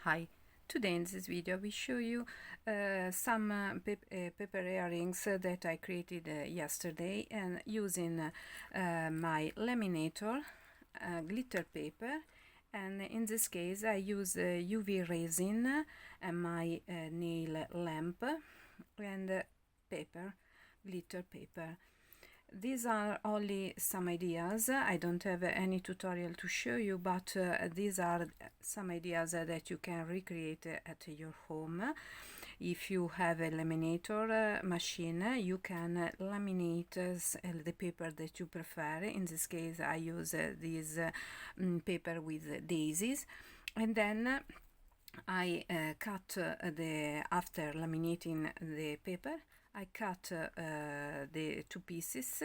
Hi, today in this video we show you some paper earrings that I created yesterday, and using my laminator glitter paper, and in this case I use UV resin and my nail lamp and paper, glitter paper. These are only some ideas. I don't have any tutorial to show you, but these are some ideas that you can recreate at your home. If you have a laminator machine, you can laminate the paper that you prefer. In this case I use this paper with daisies, and then I cut after laminating the paper, I cut the two pieces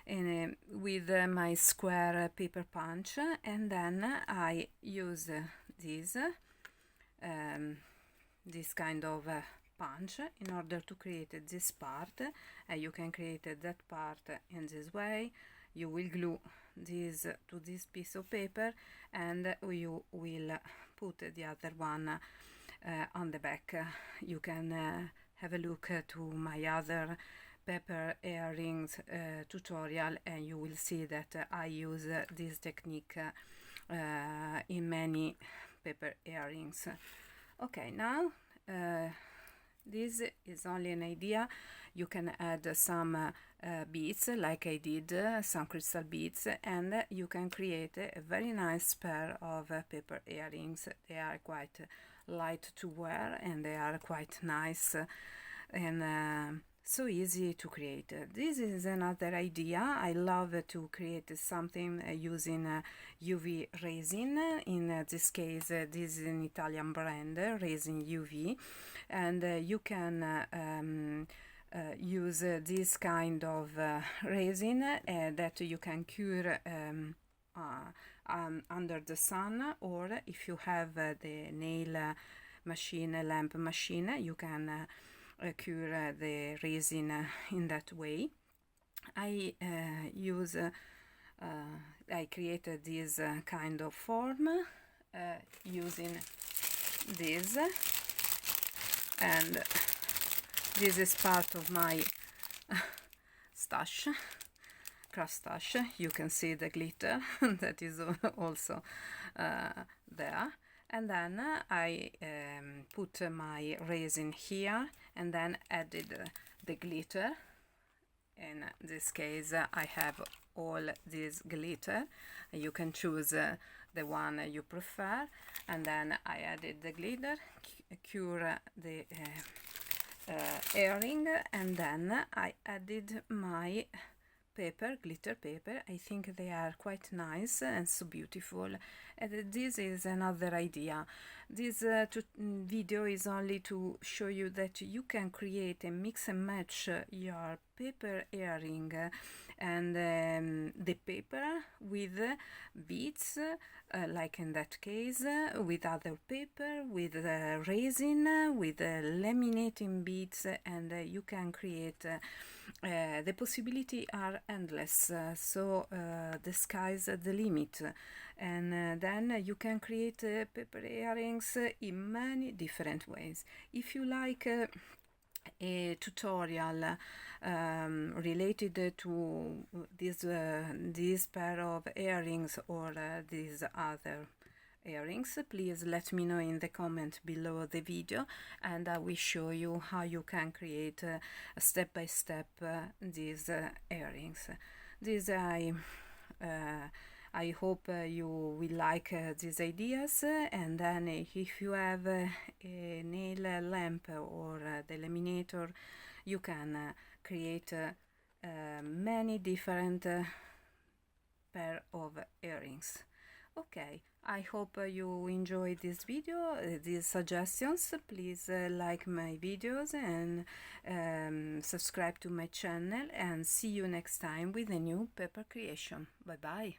with my square paper punch, and then I use this kind of punch in order to create this part. You can create that part in this way. You will glue this to this piece of paper, and you will put the other one on the back. You can have a look to my other paper earrings tutorial, and you will see that I use this technique in many paper earrings. Okay, now this is only an idea. You can add some beads like I did, some crystal beads, and you can create a very nice pair of paper earrings. They are quite light to wear, and they are quite nice and so easy to create. This is another idea. I love to create something using UV resin. In this case, this is an Italian brand, Resin UV, and you can use this kind of resin that you can cure under the sun, or if you have the nail machine, lamp machine, you can cure the resin in that way. I created this kind of form using this, and this is part of my stash, craft stash. You can see the glitter that is also there. And then I put my resin here, and then added the glitter. In this case I have all this glitter. You can choose the one you prefer, and then I added the glitter, cure the earring, and then I added my paper, glitter paper. I think they are quite nice and so beautiful. And this is another idea. This video is only to show you that you can create and mix and match your paper earring and the paper with beads, like in that case, with other paper, with resin, with laminating beads, and you can create the possibility are endless, so the sky's the limit, and then you can create paper earrings in many different ways. If you like a tutorial related to this pair of earrings or these other earrings, please let me know in the comment below the video, and I will show you how you can create step by step these earrings. This I hope you will like these ideas, and then if you have a nail lamp or the laminator, you can create many different pair of earrings. Okay, I hope you enjoyed this video, these suggestions. Please like my videos and subscribe to my channel, and see you next time with a new paper creation. Bye bye.